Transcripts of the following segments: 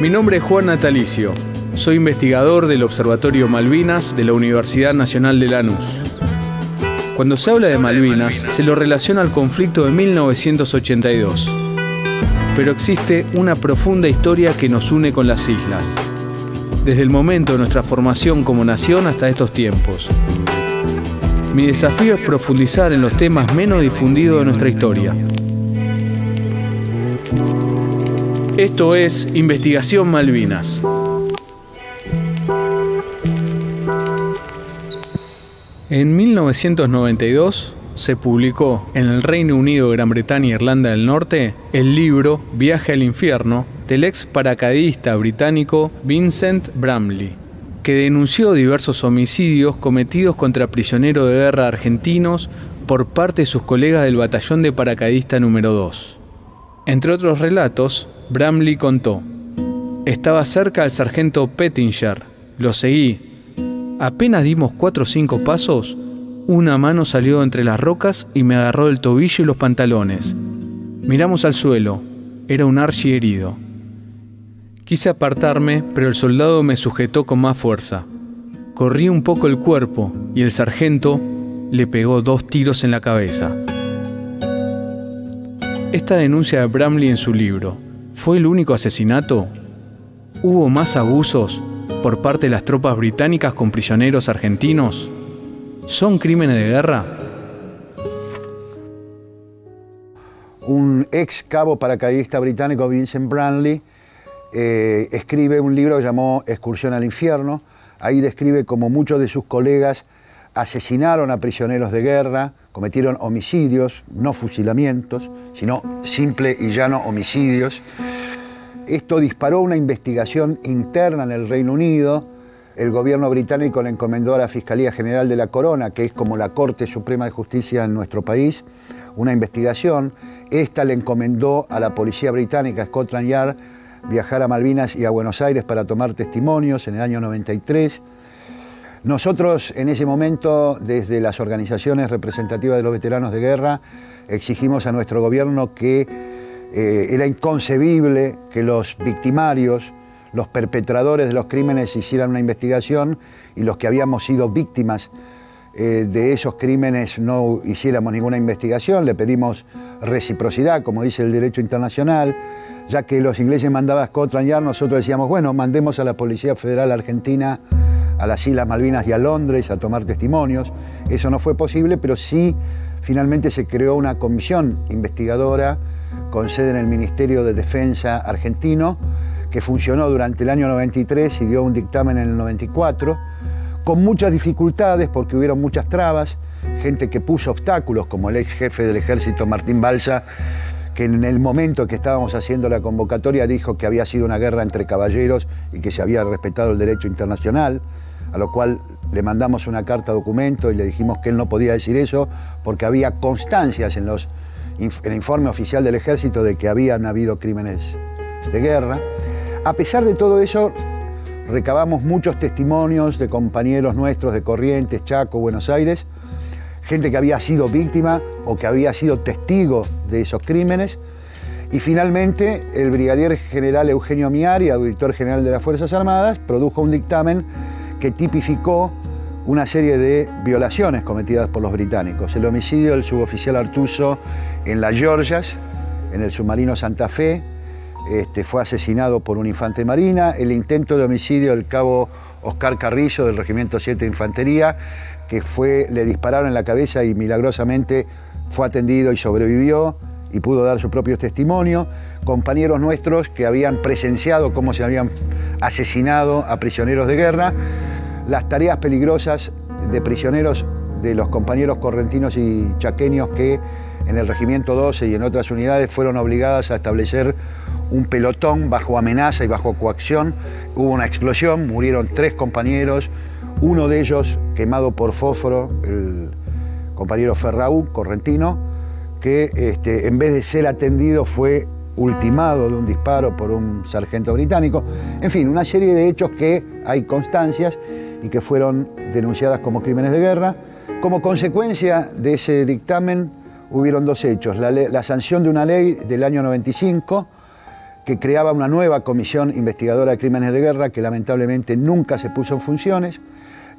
Mi nombre es Juan Natalicio. Soy investigador del Observatorio Malvinas de la Universidad Nacional de Lanús. Cuando se habla de Malvinas, se lo relaciona al conflicto de 1982. Pero existe una profunda historia que nos une con las islas, desde el momento de nuestra formación como nación hasta estos tiempos. Mi desafío es profundizar en los temas menos difundidos de nuestra historia. Esto es Investigación Malvinas. En 1992 se publicó en el Reino Unido, Gran Bretaña e Irlanda del Norte el libro Viaje al infierno del ex paracaidista británico Vincent Bramley, que denunció diversos homicidios cometidos contra prisioneros de guerra argentinos por parte de sus colegas del batallón de paracaidista número 2. Entre otros relatos, Bramley contó: estaba cerca al sargento Pettinger, lo seguí. Apenas dimos 4 o 5 pasos, una mano salió entre las rocas y me agarró el tobillo y los pantalones. Miramos al suelo, era un Archie herido. Quise apartarme, pero el soldado me sujetó con más fuerza. Corrí un poco el cuerpo y el sargento le pegó 2 tiros en la cabeza. Esta denuncia de Bramley en su libro, ¿fue el único asesinato? ¿Hubo más abusos por parte de las tropas británicas con prisioneros argentinos? ¿Son crímenes de guerra? Un ex cabo paracaidista británico, Vincent Bramley, escribe un libro que llamó Excursión al infierno. Ahí describe cómo muchos de sus colegas asesinaron a prisioneros de guerra, cometieron homicidios, no fusilamientos, sino simple y llano homicidios. Esto disparó una investigación interna en el Reino Unido. El gobierno británico le encomendó a la Fiscalía General de la Corona, que es como la Corte Suprema de Justicia en nuestro país, una investigación. Esta le encomendó a la policía británica, Scotland Yard, viajar a Malvinas y a Buenos Aires para tomar testimonios en el año 93. Nosotros en ese momento, desde las organizaciones representativas de los veteranos de guerra, exigimos a nuestro gobierno que era inconcebible que los victimarios, los perpetradores de los crímenes hicieran una investigación y los que habíamos sido víctimas de esos crímenes no hiciéramos ninguna investigación. Le pedimos reciprocidad, como dice el derecho internacional. Ya que los ingleses mandaban a Scotland Yard, nosotros decíamos, bueno, mandemos a la Policía Federal Argentina a las Islas Malvinas y a Londres a tomar testimonios. Eso no fue posible, pero sí finalmente se creó una comisión investigadora con sede en el Ministerio de Defensa argentino, que funcionó durante el año 93 y dio un dictamen en el 94, con muchas dificultades porque hubieron muchas trabas, gente que puso obstáculos, como el ex jefe del ejército Martín Balsa, que en el momento que estábamos haciendo la convocatoria dijo que había sido una guerra entre caballeros y que se había respetado el derecho internacional, a lo cual le mandamos una carta documento y le dijimos que él no podía decir eso porque había constancias en el informe oficial del ejército de que habían habido crímenes de guerra. A pesar de todo eso, recabamos muchos testimonios de compañeros nuestros de Corrientes, Chaco, Buenos Aires, gente que había sido víctima o que había sido testigo de esos crímenes. Y finalmente, el brigadier general Eugenio Miari, auditor general de las Fuerzas Armadas, produjo un dictamen que tipificó una serie de violaciones cometidas por los británicos. El homicidio del suboficial Artuso en las Georgias, en el submarino Santa Fe, fue asesinado por un infante de marina. El intento de homicidio del cabo Oscar Carrillo del Regimiento 7 de Infantería, que le dispararon en la cabeza y milagrosamente fue atendido y sobrevivió y pudo dar su propio testimonio. Compañeros nuestros que habían presenciado cómo se habían asesinado a prisioneros de guerra. Las tareas peligrosas de prisioneros de los compañeros correntinos y chaqueños que en el Regimiento 12 y en otras unidades fueron obligadas a establecer un pelotón bajo amenaza y bajo coacción. Hubo una explosión, murieron 3 compañeros, uno de ellos quemado por fósforo, el compañero Ferraú, correntino, que en vez de ser atendido fue ultimado de un disparo por un sargento británico. En fin, una serie de hechos que hay constancias y que fueron denunciadas como crímenes de guerra. Como consecuencia de ese dictamen hubieron 2 hechos. La sanción de una ley del año 95 que creaba una nueva comisión investigadora de crímenes de guerra que lamentablemente nunca se puso en funciones,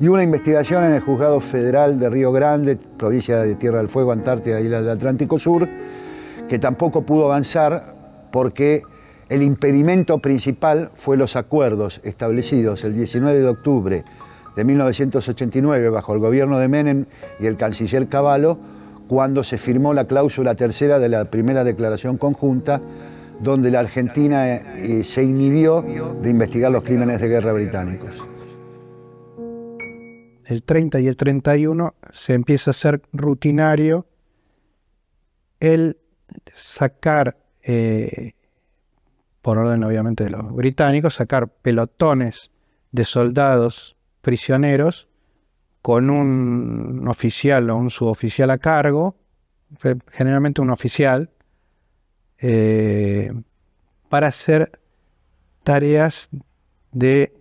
y una investigación en el Juzgado Federal de Río Grande, provincia de Tierra del Fuego, Antártida, isla del Atlántico Sur, que tampoco pudo avanzar porque el impedimento principal fue los acuerdos establecidos el 19 de octubre de 1989 bajo el gobierno de Menem y el canciller Cavallo, cuando se firmó la cláusula tercera de la primera declaración conjunta, donde la Argentina se inhibió de investigar los crímenes de guerra británicos. El 30 y el 31 se empieza a hacer rutinario el sacar, por orden obviamente de los británicos, sacar pelotones de soldados prisioneros con un oficial o un suboficial a cargo, generalmente un oficial, para hacer tareas de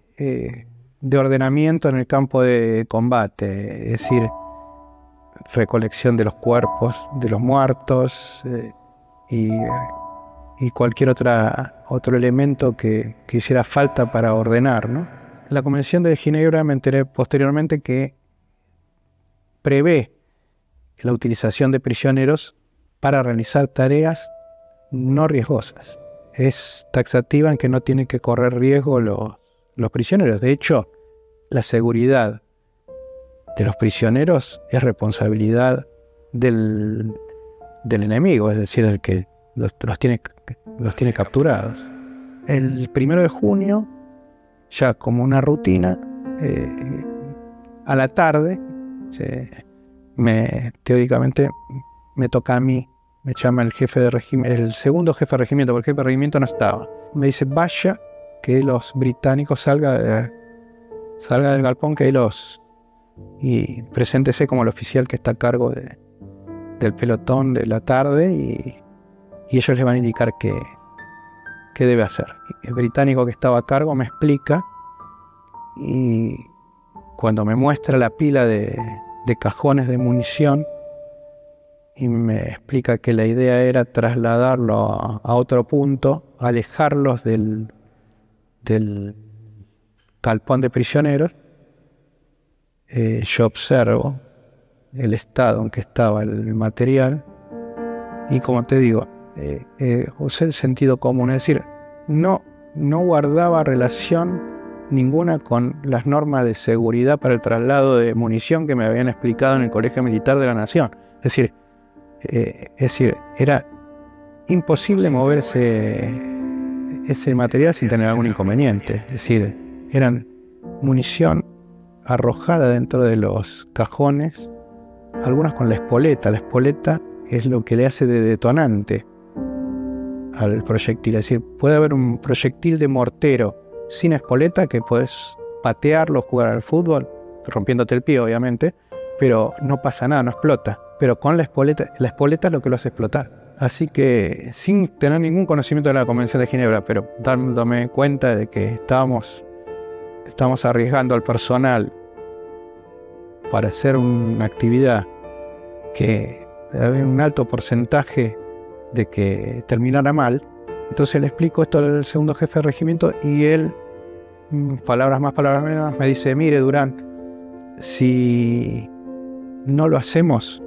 ordenamiento en el campo de combate, es decir, recolección de los cuerpos de los muertos y cualquier otro elemento que hiciera falta para ordenar, ¿no? La Convención de Ginebra, me enteré posteriormente que prevé la utilización de prisioneros para realizar tareas no riesgosas. Es taxativa en que no tienen que correr riesgo los prisioneros. De hecho, la seguridad de los prisioneros es responsabilidad del enemigo, es decir, el que los tiene capturados. El 1 de junio, ya como una rutina, a la tarde, teóricamente me toca a mí, me llama el jefe de regimiento, el segundo jefe de regimiento, porque el jefe de regimiento no estaba. Me dice, vaya, que los británicos salga del galpón, que y preséntese como el oficial que está a cargo del pelotón de la tarde y ellos les van a indicar qué debe hacer. El británico que estaba a cargo me explica, y cuando me muestra la pila de cajones de munición y me explica que la idea era trasladarlo a otro punto, alejarlos del galpón de prisioneros, yo observo el estado en que estaba el material y, como te digo, usé el sentido común, es decir, no guardaba relación ninguna con las normas de seguridad para el traslado de munición que me habían explicado en el Colegio Militar de la Nación. Es decir, era imposible mover ese material sin tener algún inconveniente. Es decir, eran munición arrojada dentro de los cajones, algunas con la espoleta. La espoleta es lo que le hace de detonante al proyectil. Es decir, puede haber un proyectil de mortero sin espoleta que puedes patearlo, jugar al fútbol, rompiéndote el pie obviamente, pero no pasa nada, no explota. Pero con la espoleta es lo que lo hace explotar. Así que, sin tener ningún conocimiento de la Convención de Ginebra, pero dándome cuenta de que estamos arriesgando al personal para hacer una actividad que había un alto porcentaje de que terminara mal, entonces le explico esto al segundo jefe de regimiento y él, palabras más, palabras menos, me dice, mire Durán, si no lo hacemos,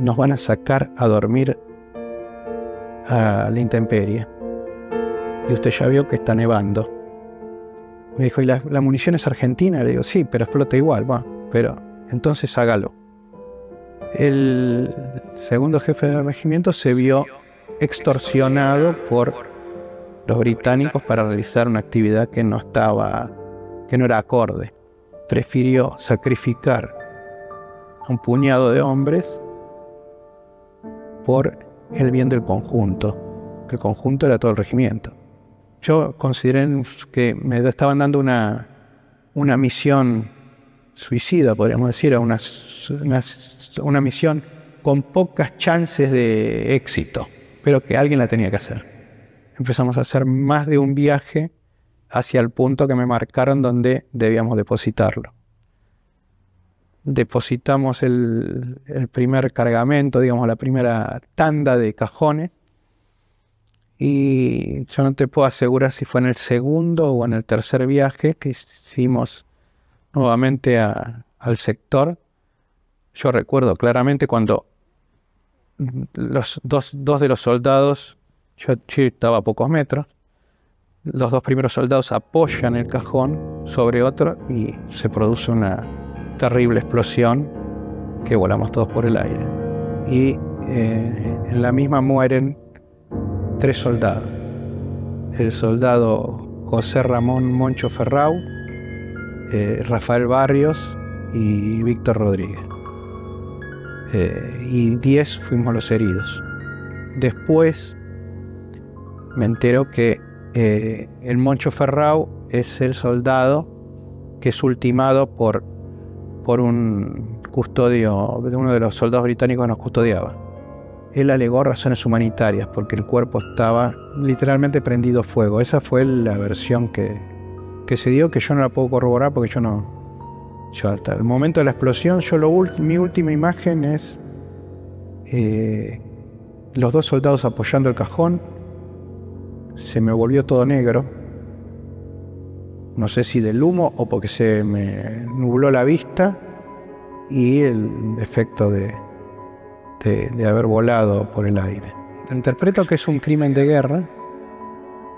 nos van a sacar a dormir a la intemperie. Y usted ya vio que está nevando. Me dijo, ¿y la munición es argentina? Le digo, sí, pero explota igual. Bueno, pero entonces hágalo. El segundo jefe de regimiento se vio extorsionado por los británicos para realizar una actividad que no era acorde. Prefirió sacrificar a un puñado de hombres por el bien del conjunto, que el conjunto era todo el regimiento. Yo consideré que me estaban dando una misión suicida, podríamos decir, una misión con pocas chances de éxito, pero que alguien la tenía que hacer. Empezamos a hacer más de un viaje hacia el punto que me marcaron donde debíamos depositarlo. depositamos el primer cargamento, digamos, la primera tanda de cajones. Y yo no te puedo asegurar si fue en el segundo o en el tercer viaje que hicimos nuevamente al sector. Yo recuerdo claramente cuando los dos de los soldados, yo estaba a pocos metros, los dos primeros soldados apoyan el cajón sobre otro y se produce una terrible explosión que volamos todos por el aire. Y en la misma mueren 3 soldados. El soldado José Ramón Moncho Ferrau, Rafael Barrios y Víctor Rodríguez. Y 10 fuimos los heridos. Después me entero que el Moncho Ferrau es el soldado que es ultimado por un custodio, de uno de los soldados británicos que nos custodiaba. Él alegó razones humanitarias porque el cuerpo estaba literalmente prendido fuego. Esa fue la versión que se dio, que yo no la puedo corroborar porque yo hasta el momento de la explosión, mi última imagen es los 2 soldados apoyando el cajón. Se me volvió todo negro. No sé si del humo o porque se me nubló la vista y el efecto de haber volado por el aire. Interpreto que es un crimen de guerra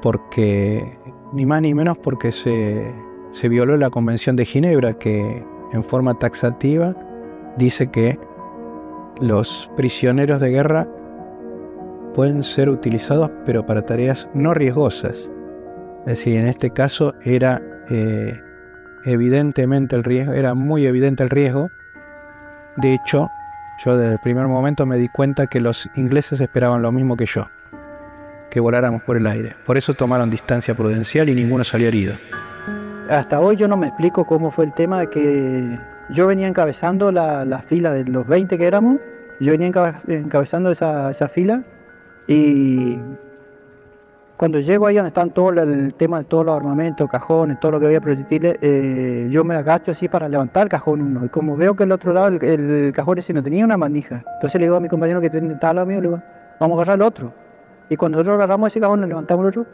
porque, ni más ni menos porque se violó la Convención de Ginebra, que en forma taxativa dice que los prisioneros de guerra pueden ser utilizados pero para tareas no riesgosas. Es decir, en este caso era evidentemente el riesgo, era muy evidente el riesgo. De hecho, yo desde el primer momento me di cuenta que los ingleses esperaban lo mismo que yo, que voláramos por el aire. Por eso tomaron distancia prudencial y ninguno salió herido. Hasta hoy yo no me explico cómo fue el tema de que yo venía encabezando la fila de los 20 que éramos. Yo venía encabezando esa fila y cuando llego ahí donde están todo el tema de todos los armamentos, cajones, todo lo que había proyectiles, yo me agacho así para levantar el cajón uno. Y como veo que el otro lado, el cajón ese no tenía una manija, entonces le digo a mi compañero que estaba al lado mío, le digo, vamos a agarrar el otro. Y cuando nosotros agarramos ese cajón, le levantamos el otro,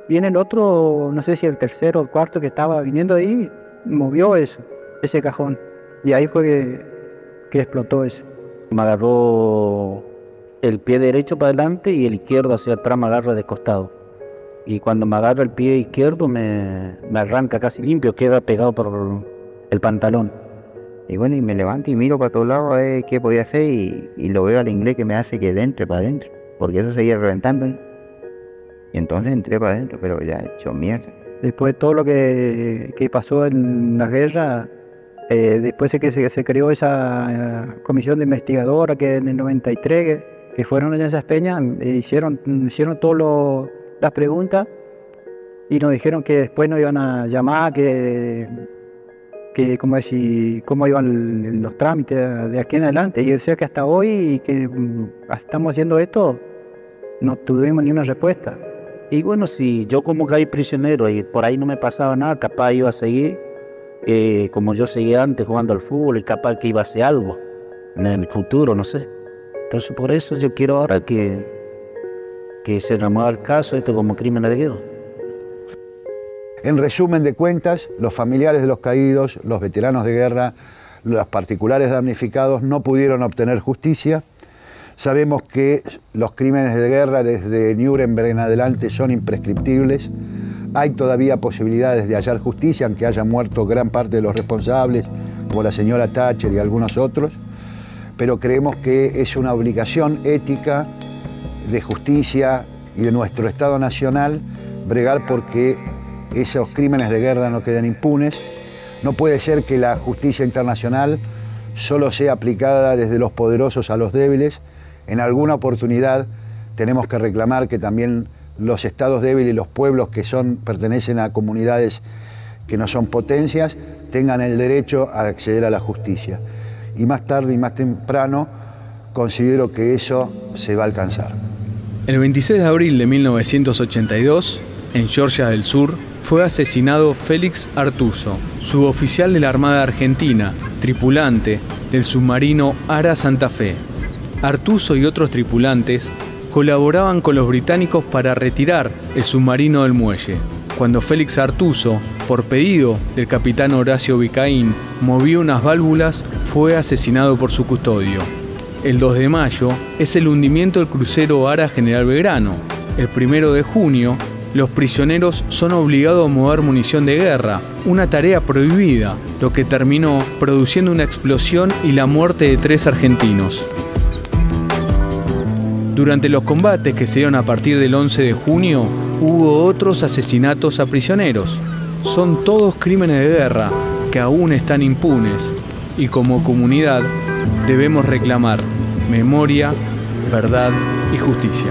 viene el otro, no sé si el tercero o el cuarto que estaba viniendo ahí, movió ese cajón. Y ahí fue que explotó ese. Me agarró el pie derecho para adelante y el izquierdo hacia atrás me agarra de costado. Y cuando me agarra el pie izquierdo me arranca casi limpio, queda pegado por el pantalón. Y bueno, y me levanto y miro para todos lados a ver qué podía hacer y lo veo al inglés que me hace que entre para adentro, porque eso seguía reventando. Y entonces entré para adentro, pero ya hecho mierda. Después de todo lo que pasó en la guerra, después de que se creó esa comisión de investigadora que en el 93, que fueron en esas peñas, hicieron todas las preguntas y nos dijeron que después nos iban a llamar, que cómo iban los trámites de aquí en adelante. Y yo decía que hasta hoy que estamos haciendo esto, no tuvimos ni una respuesta. Y bueno, si yo como caí prisionero y por ahí no me pasaba nada, capaz iba a seguir como yo seguía antes jugando al fútbol y capaz que iba a hacer algo en el futuro, no sé. Entonces por eso yo quiero ahora que se remueva el caso esto como crimen de guerra. En resumen de cuentas, los familiares de los caídos, los veteranos de guerra, los particulares damnificados no pudieron obtener justicia. Sabemos que los crímenes de guerra desde Nuremberg en adelante son imprescriptibles. Hay todavía posibilidades de hallar justicia, aunque hayan muerto gran parte de los responsables, como la señora Thatcher y algunos otros. Pero creemos que es una obligación ética de justicia y de nuestro Estado Nacional bregar porque esos crímenes de guerra no queden impunes. No puede ser que la justicia internacional solo sea aplicada desde los poderosos a los débiles. En alguna oportunidad tenemos que reclamar que también los estados débiles y los pueblos que pertenecen a comunidades que no son potencias tengan el derecho a acceder a la justicia. Y más tarde y más temprano considero que eso se va a alcanzar. El 26 de abril de 1982, en Georgia del Sur, fue asesinado Félix Artuso, suboficial de la Armada Argentina, tripulante del submarino Ara Santa Fe. Artuso y otros tripulantes colaboraban con los británicos para retirar el submarino del muelle. Cuando Félix Artuso, por pedido del capitán Horacio Vicaín, movió unas válvulas, fue asesinado por su custodio. El 2 de mayo es el hundimiento del crucero Ara General Belgrano. El 1 de junio, los prisioneros son obligados a mover munición de guerra, una tarea prohibida, lo que terminó produciendo una explosión y la muerte de 3 argentinos. Durante los combates que se dieron a partir del 11 de junio, hubo otros asesinatos a prisioneros. Son todos crímenes de guerra que aún están impunes y como comunidad debemos reclamar memoria, verdad y justicia.